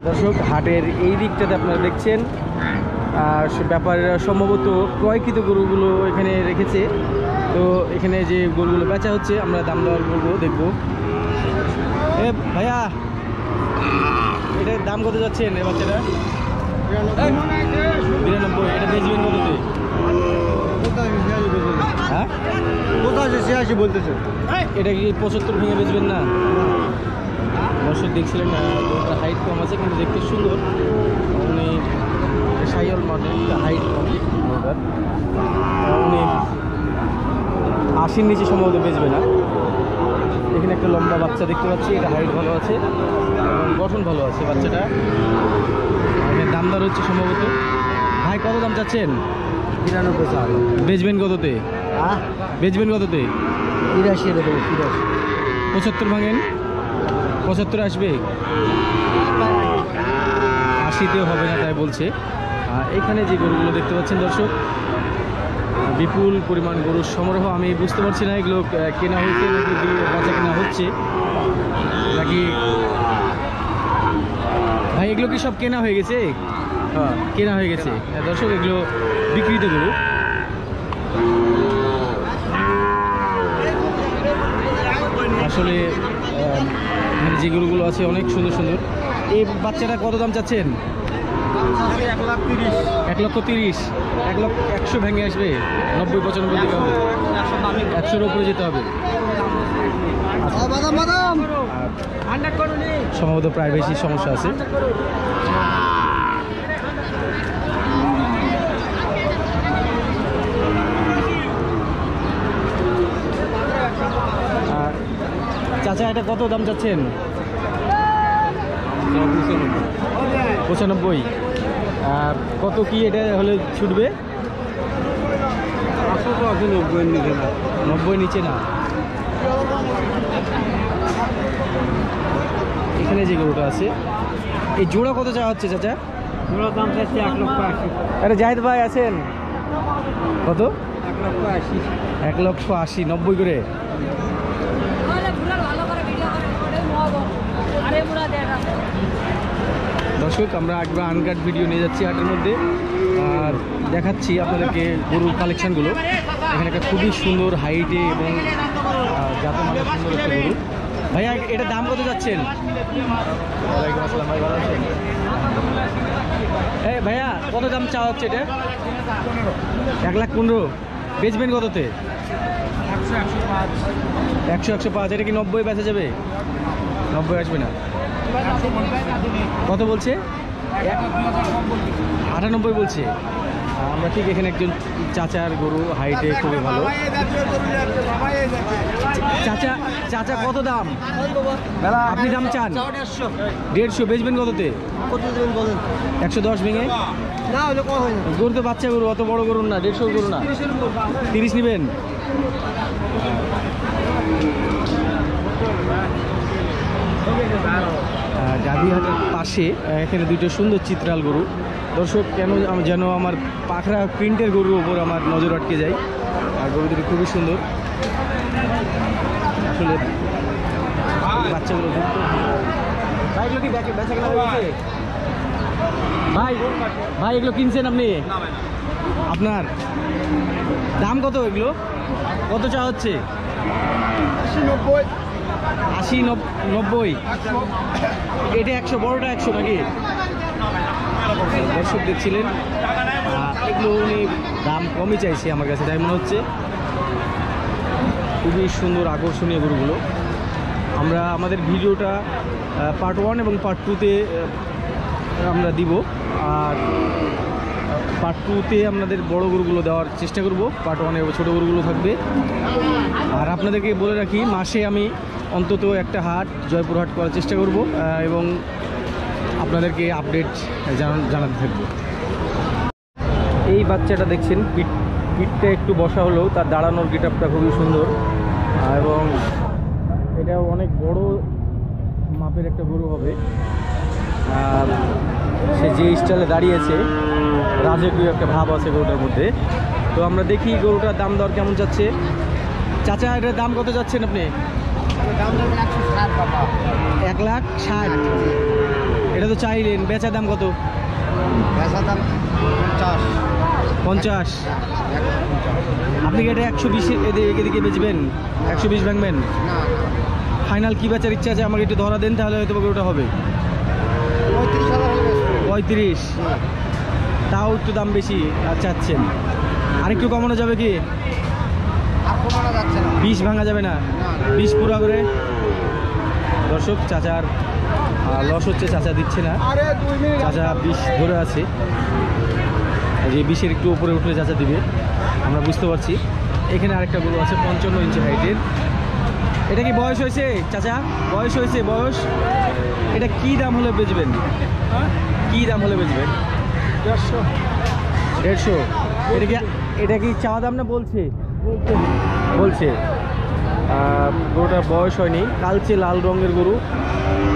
দর্শক, হাটের এই দিকটাতে আপনারা দেখছেন ব্যাপারীরা সম্ভবত ক্রয়কৃত গরুগুলো এখানে রেখেছে। তো এখানে যে গরুগুলো বেচা হচ্ছে আমরা দাম দর করবো, দেখবো। ভাইয়া, এটার দাম কত যাচ্ছেন এই বাচ্চাটা? 92। এটা বেচবেন কততে? হ্যাঁ, 85 বলতেছে। এটা কি 75 ভেঙে বেচবেন না? দর্শক দেখছিলেন গরুটার হাইট কম আছে কিন্তু দেখতে সুন্দর। উনি সাইয়াল মানে হাইট কম গরুটার, উনি 80-র নিচে সম্ভবত বেচবে না। এখানে একটা লম্বা বাচ্চা দেখতে পাচ্ছি, এটা হাইট ভালো আছে এবং গঠন ভালো আছে বাচ্চাটা। এখানে দাম দর হচ্ছে সম্ভবত। ভাই, কত দাম চাচ্ছেন? 93 চাল। বেচবেন কততে? হ্যাঁ, বেচবেন কততে? 83 দেবো। 75 ভাঙেন, 75 আসবে, 80তেও হবে না তাই বলছে। এখানে যে গরুগুলো দেখতে পাচ্ছেন দর্শক, বিপুল পরিমাণ গরুর সমারোহ। আমি বুঝতে পারছি না এগুলো কেনা হয়েছে নাকি বাচ্চা কেনা হচ্ছে নাকি। ভাই, এগুলো কি সব কেনা হয়ে গেছে? হ্যাঁ, কেনা হয়ে গেছে দর্শক, এগুলো বিক্রিত গরু। আসলে এখানে যে গরুগুলো আছে অনেক সুন্দর সুন্দর। এই বাচ্চাটা কত দাম চাচ্ছেন? 1,30,000। 1,00,000 ভেঙে আসবে, 90-95 দিকে হবে, 100-র উপরে যেতে হবে সম্ভবত। প্রায় বেশি সমস্যা আছে। চাচা, এটা কত দাম চাচ্ছেন? 95। কত কি এটা হলে ছুটবে? 90 নিচে না। এখানে যে গরুটা আছে, এই জোড়া কত চাওয়া হচ্ছে চাচা? জোড়ার দাম চাচ্ছি 1,80,000। আরে জাহিদ ভাই আছেন? কত? 1,80,000। 1,80,000, 90 করে। দর্শক, আমরা একবার আনকাট ভিডিও নিয়ে যাচ্ছি হাটের মধ্যে আর দেখাচ্ছি আপনাদেরকে গরুর কালেকশানগুলো। এখানে একটা খুবই সুন্দর হাইটে এবং যাতে মানে সুন্দর একটা গরু। ভাইয়া, এটার দাম কত যাচ্ছেন? ওয়ালাইকুম আসসালাম ভাই, ভালো আছেন? এই ভাইয়া, কত দাম চাওয়া হচ্ছে এটা? 1,15,000। বেচবেন কততে? 100-105। এটা কি 90 বেচা যাবে? 90 আসবে না। কত বলছে? 98 বলছে। আমরা ঠিক এখানে একজন চাচার গরু, হাইটে খুবই ভালো। চাচা, চাচা কত দাম? আপনি দাম চান? 150। বেচবেন কততে? 110 ভেঙে? গরু তো বাচ্চা গরু, অত বড় গরু না, 150 গরু না। 30 নেবেন? গাদিহাটের পাশে এখানে দুইটা সুন্দর চিত্রাল গরু। দর্শক, কেন যেন আমার পাখরা প্রিন্টের গরুর ওপর আমার নজর আটকে যায়। আর গরু দুটি খুবই সুন্দর আসলে। বাচ্চাগুলো ভাই, এগুলো কি বেচা কেনা হয়েছে? ভাই ভাই, এগুলো কিনছেন আপনি? আপনার দাম কত? এগুলো কত চাওয়া হচ্ছে? 80-90। এটা 100, বড়টা 100 নাকি? দর্শক দেখছিলেন, এগুলো উনি দাম কমই চাইছে আমার কাছে তাই মনে হচ্ছে। খুবই সুন্দর আকর্ষণীয় গরুগুলো। আমরা আমাদের ভিডিওটা পার্ট 1 এবং পার্ট 2-তে আমরা দিব, আর পার্ট 2-তে আপনাদের বড় গরুগুলো দেওয়ার চেষ্টা করব, পার্ট 1-এ ছোটো গরুগুলো থাকবে। আর আপনাদেরকে বলে রাখি, মাসে আমি অন্তত একটা হাট, জয়পুর হাট করার চেষ্টা করব এবং আপনাদেরকে আপডেট জানাতে থাকব। এই বাচ্চাটা দেখছেন, পিঠটা একটু বসা হলেও তার দাঁড়ানোর গেটআপটা খুবই সুন্দর এবং এটা অনেক বড় মাপের একটা গরু হবে। সে যে স্টাইলে দাঁড়িয়েছে, রাজকীয় একটা ভাব আছে গরুটার মধ্যে। তো আমরা দেখি গরুটার দাম দর কেমন যাচ্ছে। চাচা, এটার দাম কত যাচ্ছেন আপনি? 1,60,000। এটা তো চাইলেন, বেচা দাম কত? বেচা দাম 50। আপনি কি এটা 120 এদিকে বেচবেন? 120 ভাঙবেন? না ফাইনাল কি বেচার ইচ্ছা আছে? আমাকে একটু ধরা দেন, তাহলে হয়তো ওটা হবে। 35। তাও একটু দাম বেশি চাচ্ছেন। আরেকটু কমানো যাবে কি? আর কমানো যাচ্ছে না। 20 ভাঙা যাবে না? 20 পুরা করে। দর্শক, চাচার লস হচ্ছে, চাচা দিচ্ছে না। চাচা 20 ধরে আছে, যে 20-এর একটু উপরে উঠলে চাচা দিবে, আমরা বুঝতে পারছি। এখানে আরেকটা গরু আছে 55 ইঞ্চি হাইটের। এটা কি বয়স হয়েছে চাচা? বয়স হয়েছে? বয়স এটা কি দাম হলে বেচবেন? কি দাম হলে বেচবেন? 150। এটা কি চাওয়া দাম না বলছে? বলছে। গরুটার বয়স হয়নি, কালচে লাল রঙের গরু,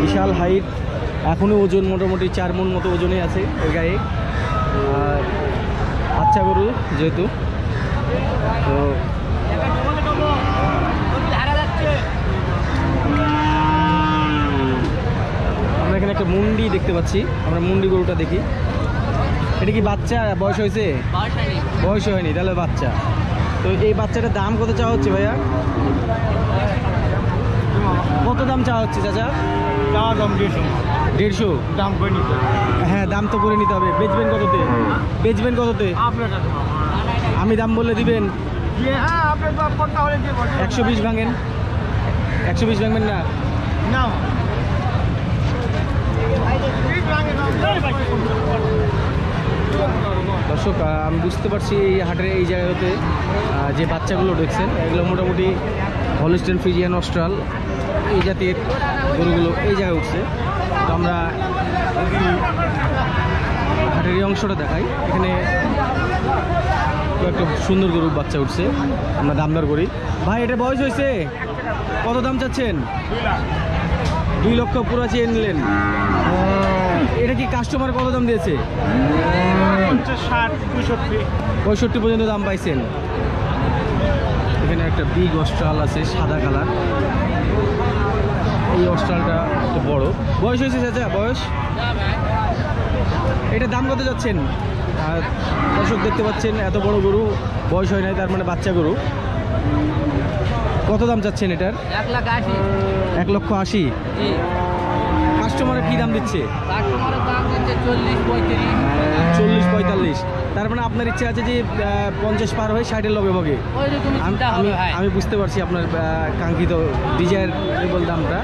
বিশাল হাইট, এখনও ওজন মোটামুটি 4 মণ মতো ওজনে আছে ওই গায়ে। বাচ্চা গরু যেহেতু, তো আমরা এখানে একটা মুন্ডি দেখতে পাচ্ছি, আমরা মুন্ডি গরুটা দেখি। এটা কি বাচ্চা? বয়স হয়েছে? বয়স হয়নি, তাহলে বাচ্চা। তো এই বাচ্চাটার দাম কত চাওয়া হচ্ছে ভাইয়া? কত দাম চাওয়া হচ্ছে চাচা? দাম 150। দাম করে নিতে। হ্যাঁ, দাম তো করে নিতে হবে। বেচবেন কততে? বেচবেন কততে? আমি দাম বললে দিবেন? হ্যাঁ, আপনার দাম করতে হলে দিয়ে বলুন। 120 ভাঙেন। 120 ভাঙবেন না? না দর্শক, আমি বুঝতে পারছি এই হাটের এই জায়গাতে যে বাচ্চাগুলো দেখছেন, এগুলো মোটামুটি হলিস্টাইন ফ্রিজিয়ান অস্ট্রাল এই জাতের গরুগুলো এই জায়গায় উঠছে। তো আমরা হাটের এই অংশটা দেখাই। এখানে একটা সুন্দর গরুর বাচ্চা উঠছে, আমরা দাম দর করি। ভাই, এটা বয়স হয়েছে? কত দাম চাচ্ছেন? 2 লক্ষ পুরো চেয়ে নিলেন। এটা কি কাস্টমার কত দাম দিয়েছে? 65 পর্যন্ত দাম পাইছেন। এখানে একটা বিগ অস্ট্রাল আছে, সাদা কালার। এই অস্ট্রালটা একটু বড়। বয়স হয়েছে চাচা? বয়স? এটার দাম কত যাচ্ছেন? আর দর্শক দেখতে পাচ্ছেন এত বড় গরু, বয়স হয় নাই, তার মানে বাচ্চা গরু। কত দাম চাচ্ছেন এটার? 1,80,000। কাস্টমারের কি দাম দিচ্ছে? 40-45। তার মানে আপনার ইচ্ছা আছে যে 50 পার হয়ে 60-এর লগে ভগে। আমি বুঝতে পারছি আপনার কাঙ্ক্ষিত ডিজায়ারেবল দামটা।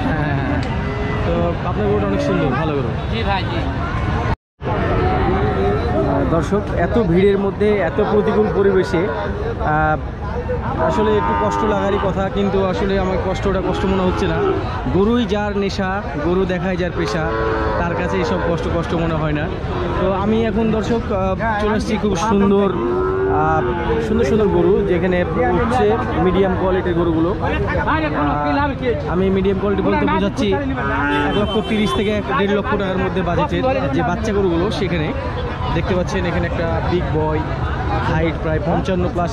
হ্যাঁ, তো আপনার গরুটা অনেক সুন্দর, ভালো গরু। দর্শক, এত ভিড়ের মধ্যে, এত প্রতিকূল পরিবেশে আসলে একটু কষ্ট লাগারই কথা, কিন্তু আসলে আমার কষ্ট মনে হচ্ছে না। গরুই যার নেশা, গরু দেখায় যার পেশা, তার কাছে এসব কষ্ট মনে হয় না। তো আমি এখন দর্শক চলে আসছি খুব সুন্দর গরু, যেখানে হচ্ছে মিডিয়াম কোয়ালিটির গরুগুলো। আমি মিডিয়াম কোয়ালিটি বলতে বোঝাচ্ছি 1,30,000 থেকে 1.5 লক্ষ টাকার মধ্যে বাজেটের যে বাচ্চা গরুগুলো। সেখানে দেখতে পাচ্ছেন এখানে একটা বিগ বয়, হাইট প্রায় 55+।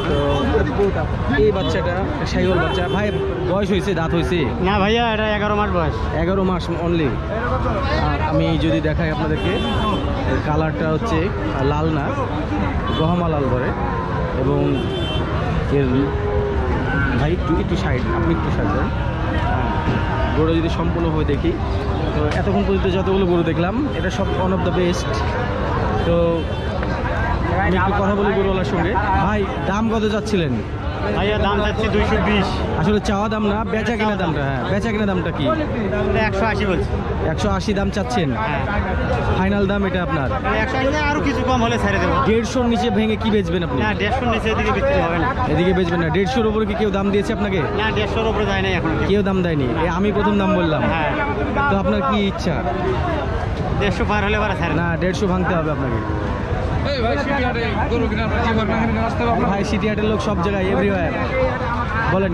তো এই বাচ্চাটা শাহিওয়াল বাচ্চা। ভাই, বয়স হয়েছে? দাঁত হয়েছে? না ভাইয়া, এটা 11 মাস বয়স। 11 মাস অনলি। আর আমি যদি দেখাই আপনাদেরকে, কালারটা হচ্ছে লাল না, গহমা লাল করে। এবং এর ভাই একটু সাইড, আপনি একটু সাইড করেন। গরু যদি সম্পূর্ণভাবে দেখি, তো এতক্ষণ পর্যন্ত যতগুলো গরু দেখলাম, এটা সব ওয়ান অফ দ্য বেস্ট। তো আমি একটু কথা বলি গরুওয়ালার সঙ্গে। ভাই, দাম কত যাচ্ছিলেন? ভাইয়া দাম যাচ্ছে 220। আসলে চাওয়া দাম না, বেচা কিনা দামটা। হ্যাঁ, বেচা কিনা দামটা কি? 180 বলছি। 180 দাম চাচ্ছেন? ফাইনাল দাম এটা আপনার? 180 আরো কিছু কম হলে ছেড়ে দেবো। 150-র নিচে ভেঙে কি বেচবেন আপনি? না, 150 নিচে এদিকে বিক্রি হবে না। এদিকে বেচবেন না? 150-র উপরে কি কেউ দাম দিয়েছে আপনাকে? না, 150-র উপরে যায় না এখন। কেউ দাম দেয়নি? আমি প্রথম দাম বললাম। হ্যাঁ। তো আপনার কি ইচ্ছা? 150 পার হলে পরে ছেড়ে না, 150 ভাঙতে হবে আপনাকে। ভাই, সিটি হাটের লোক সব জায়গায়, এভরিওয়্যার। বলেন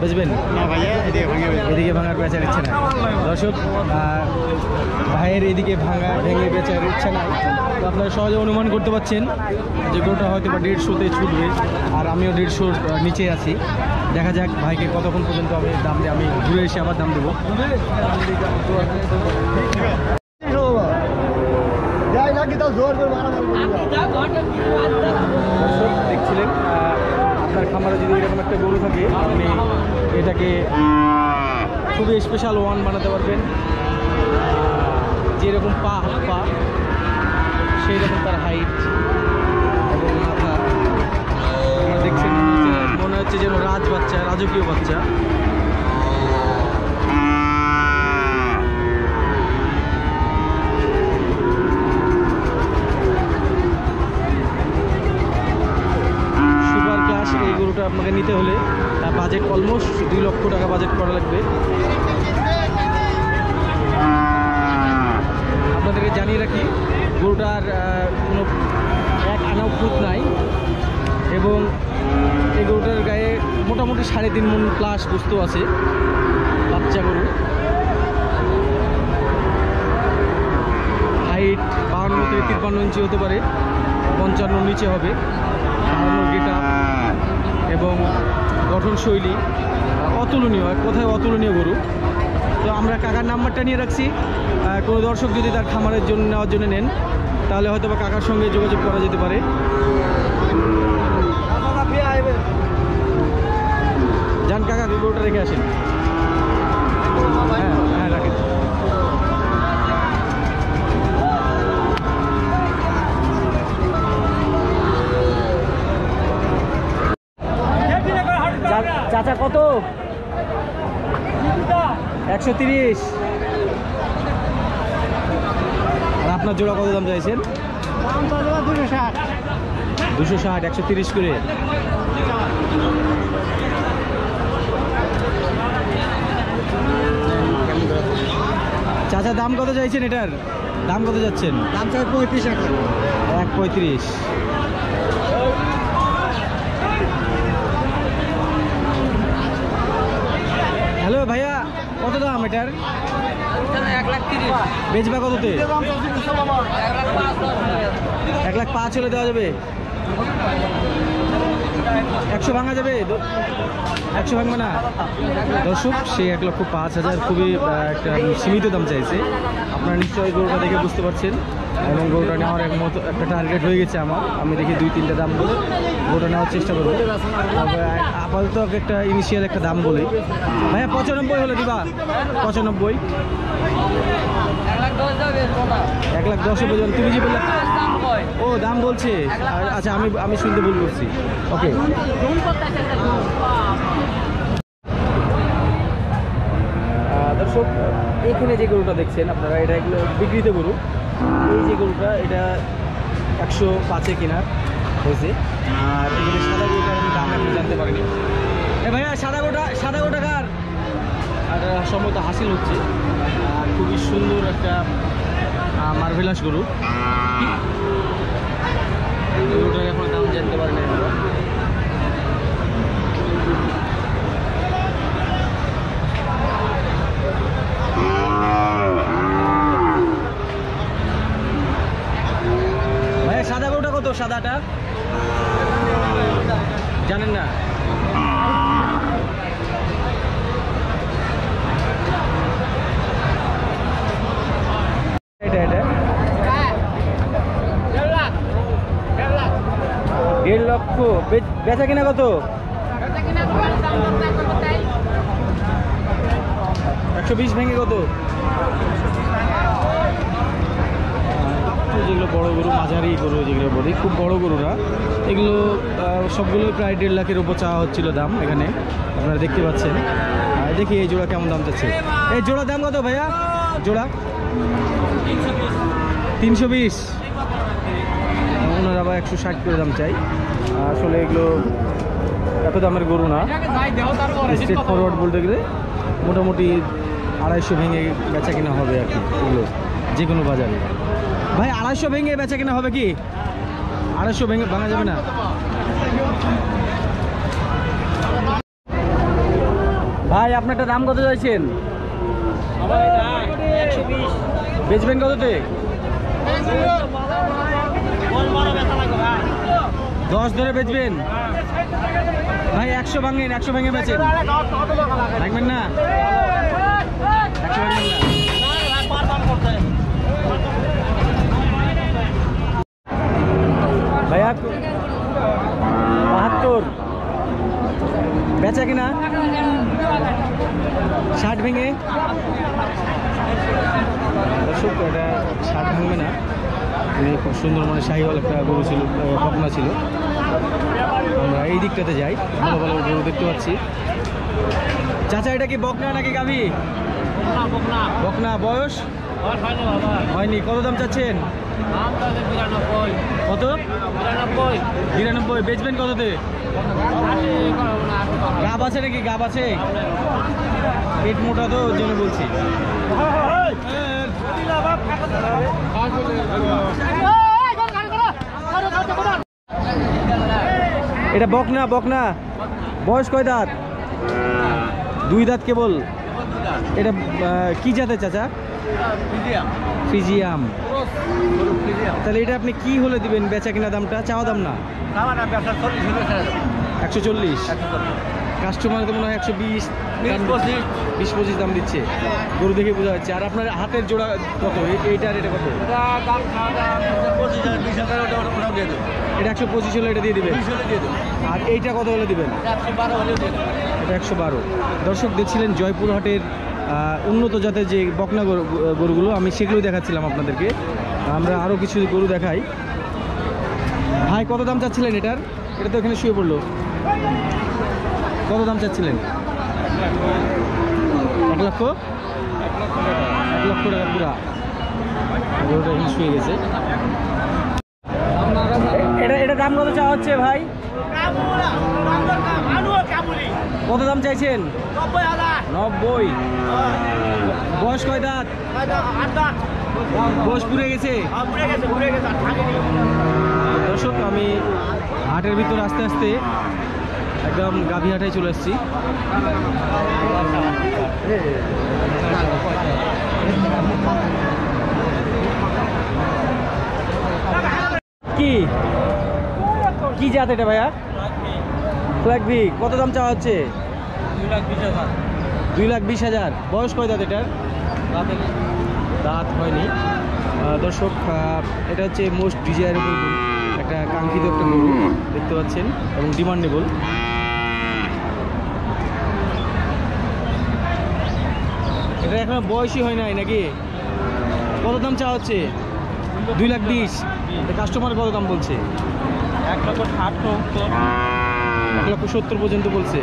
বেচবেন? না ভাইয়া এদিকে ভাঙে এদিকে ভাঙার বেচার ইচ্ছে না। দর্শক ভাইয়ের এদিকে ভেঙে বেচার ইচ্ছা নাই। তো আপনারা সহজে অনুমান করতে পারছেন যে গরুটা হয়তো বা 150-তে ছুটবে, আর আমিও 150-র নিচে আছি। দেখা যাক ভাইকে কতক্ষণ পর্যন্ত আমি দাম দিই, আমি ঘুরে এসে আবার দাম দেবো। দেখছিলেন আপনার খামারে যদি এরকম একটা গরু থাকে, আপনি এটাকে খুবই স্পেশাল ওয়ান বানাতে পারবেন। যেরকম পা সেই রকম তার হাইট এবং মাথা। আপনারা দেখছেন মনে হচ্ছে যেন রাজকীয় বাচ্চা। সুপার ক্লাস এই গরুটা আপনাকে নিতে হলে বাজেট অলমোস্ট 2 লক্ষ টাকা বাজেট করা লাগবে। আপনাদেরকে জানিয়ে রাখি, গরুটার কোনো 1 আনাও খুঁত নাই এবং এই গরুটার গায়ে মোটামুটি 3.5 মণ প্লাস বস্তু আছে। বাচ্চা গরু, হাইট 52 থেকে 53 ইঞ্চি হতে পারে, 55 নিচে হবে। গেটা এবং গঠনশৈলী অতুলনীয়, এক কথায় অতুলনীয় গরু। তো আমরা কাকার নাম্বারটা নিয়ে রাখছি, কোনো দর্শক যদি তার খামারের জন্য নেওয়ার জন্য নেন তাহলে হয়তো বা কাকার সঙ্গে যোগাযোগ করা যেতে পারে। যান কাকা, গরুটা রেখে আসেন। হ্যাঁ রাখেন। চাচা কত? 130। আর আপনার জোড়া কত দাম চাইছেন? 260। 130 করে। চাচা দাম কত চাইছেন? এটার দাম কত যাচ্ছেন? দাম চাই 35 টাকা। 135। হ্যালো ভাইয়া, কত দাম এটার? 1,30,000। বেচবা কততে? 1,05,000 হলে দেওয়া যাবে? 100 ভাঙা যাবে? 100 ভাঙবে না? দর্শক, সে 1,05,000 খুবই একটা সীমিত দাম চাইছে। আপনারা নিশ্চয়ই গরুটা দেখে বুঝতে পারছেন এবং গরুটা নেওয়ার একটা টার্গেট হয়ে গেছে আমার। আমি দেখি 2-3টা দাম বলে গরুটা নেওয়ার চেষ্টা করবো। আপাতত একটা ইনিশিয়াল একটা দাম বলি। ভাইয়া 95 হলে দিবা? 95। 1,10,000 পর্যন্ত তুমি যে বললে? ও দাম বলছে, আচ্ছা আমি শুনতে ভুল করছি। ওকে, দর্শক এখানে যে গরুটা দেখছেন আপনারা, এটা এগুলো বিক্রিত গরু। এই যে গরুটা, এটা 105-এ কেনার হয়েছে। আর এখানে সাদা গরুটার আমি দাম আপনি জানতে পারিনি। ভাইয়া সাদা গোটা কার? আর সম্ভবত হাসিল হচ্ছে। খুবই সুন্দর একটা মার্ভেলাস গরু। গরুটার এখন দাম জানতে পারেন আপনারা। ভাইয়া সাদা গরুটা কত? সাদাটা জানেন না? এটা 1.5 লক্ষ। বেচা কিনা কত? 120 ভেঙে কত? যেগুলো বড় গরু, মাঝারি গরু যেগুলো বলি, খুব বড় গরুরা, এগুলো সবগুলোই প্রায় 1.5 লাখের উপর চাওয়া হচ্ছিল দাম। এখানে আপনারা দেখতে পাচ্ছেন। দেখি এই জোড়া কেমন দাম যাচ্ছে। এই জোড়া দাম কত ভাইয়া? জোড়া 320। ওনারা আবার 160 করে দাম চাই। আসলে এগুলো এত দামের গরু না, স্ট্রেট ফরওয়ার্ড বলতে গেলে মোটামুটি 250 ভেঙে বেচা কিনা হবে আর কি। এগুলো যে কোনো বাজারে ভাই 250 ভেঙে বেচা কিনা হবে কি? 250 ভেঙে ভাঙা যাবে না। ভাই আপনারটা দাম কত চাইছেন? বেচবেন কততে? 10 ধরে বেচবেন ভাই? 100 ভাঙেন, 100 ভেঙে বেচেন। রাখবেন না? 100 ভাঙবেন না? ভাইয়া 72 বেচা কিনা? 60 ভেঙে? দর্শক এটা 60 ভাঙবে না। খুব সুন্দর মানে শাহিওয়াল একটা গরু ছিল, বকনা ছিল। আমরা এই দিকটাতে যাই, ভালো ভালো গরু দেখতে পাচ্ছি। চাচা এটা কি বকনা নাকি গাভী? বকনা। বয়স হয়নি? কত দাম চাচ্ছেন? কত? 92। বেচবেন কততে? গাব আছে নাকি? গাব আছে? পেট মোটা তো ওর জন্য বলছি। এটা বকনা। বকনা বয়স কয় দাঁত? 2 দাঁত কেবল। এটা কি জাতের চাচা? ফ্রিজিয়াম। তাহলে এটা আপনি কি হলে দিবেন বেচা কিনা দামটা? চাওয়া দাম না? 140। কাস্টমার তো মনে হয় 120, 20-25 দাম দিচ্ছে। গরু দেখে বোঝা যাচ্ছে। আর আপনার হাতের জোড়া কত? এইটার এটা কত? এটা 125 হলে এটা দিয়ে দিবেন। আর এইটা কত হলে দিবেন? এটা 112। দর্শক দেখছিলেন জয়পুরহাটের উন্নত জাতের যে বকনা গরুগুলো, আমি সেগুলোই দেখাচ্ছিলাম আপনাদেরকে। আমরা আরও কিছু গরু দেখাই। ভাই কত দাম চাচ্ছিলেন এটার? এটা তো এখানে শুয়ে পড়লো। কত দাম চাচ্ছিলেন? 1 লক্ষ? 1 লক্ষ টাকা পুরা। গরুটা এখানে শুয়ে গেছে। এটা দাম কত চাওয়া হচ্ছে ভাই? কত দাম চাইছেন? 90। বয়স কয় দাঁত? বয়স পুড়ে গেছে। দর্শক আমি হাটের ভিতর আস্তে আস্তে একদম গাভীহাটায় চলে এসেছি। কি জাত এটা ভাইয়া? Flag B. কত দাম চাওয়া হচ্ছে? 2,20,000। বয়স কয় দাঁত এটার? দাঁত হয়নি। দর্শক এটা হচ্ছে মোস্ট ডিজায়ারেবল গরু, একটা কাঙ্ক্ষিত একটা গরু দেখতে পাচ্ছেন, এবং ডিমান্ডেবল। এটা এখন বয়সই হয় নাই নাকি? কত দাম চাওয়া হচ্ছে? 2,20,000। কাস্টমার কত দাম বলছে? 1,60,70। 1,70,000 পর্যন্ত বলছে।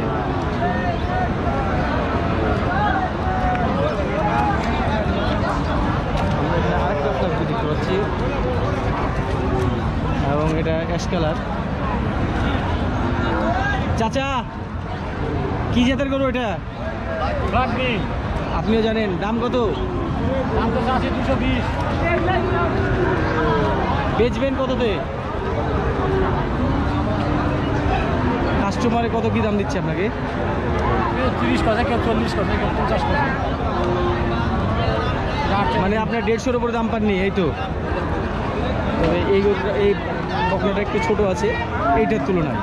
আরেকটা ফ্ল্যাগ দেখতে পাচ্ছি, এবং এটা অ্যাশ কালার। চাচা কি জাতের গরু এটা? আপনিও জানেন। দাম কত? বেচবেন কততে? কাস্টমারে কত কি দাম দিচ্ছে আপনাকে? 30 কথা, কেউ 40 কথা, কেউ 50 কথা। মানে আপনার 150-এর উপরে দাম পাননি, এই তো? তবে এই বকনাটা একটু ছোট আছে এইটার তুলনায়।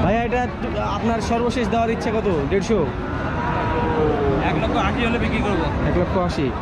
ভাইয়া এটা আপনার সর্বশেষ দেওয়ার ইচ্ছা কত? 150? 1,80,000 হলে বিক্রি করবো। 1,80,000।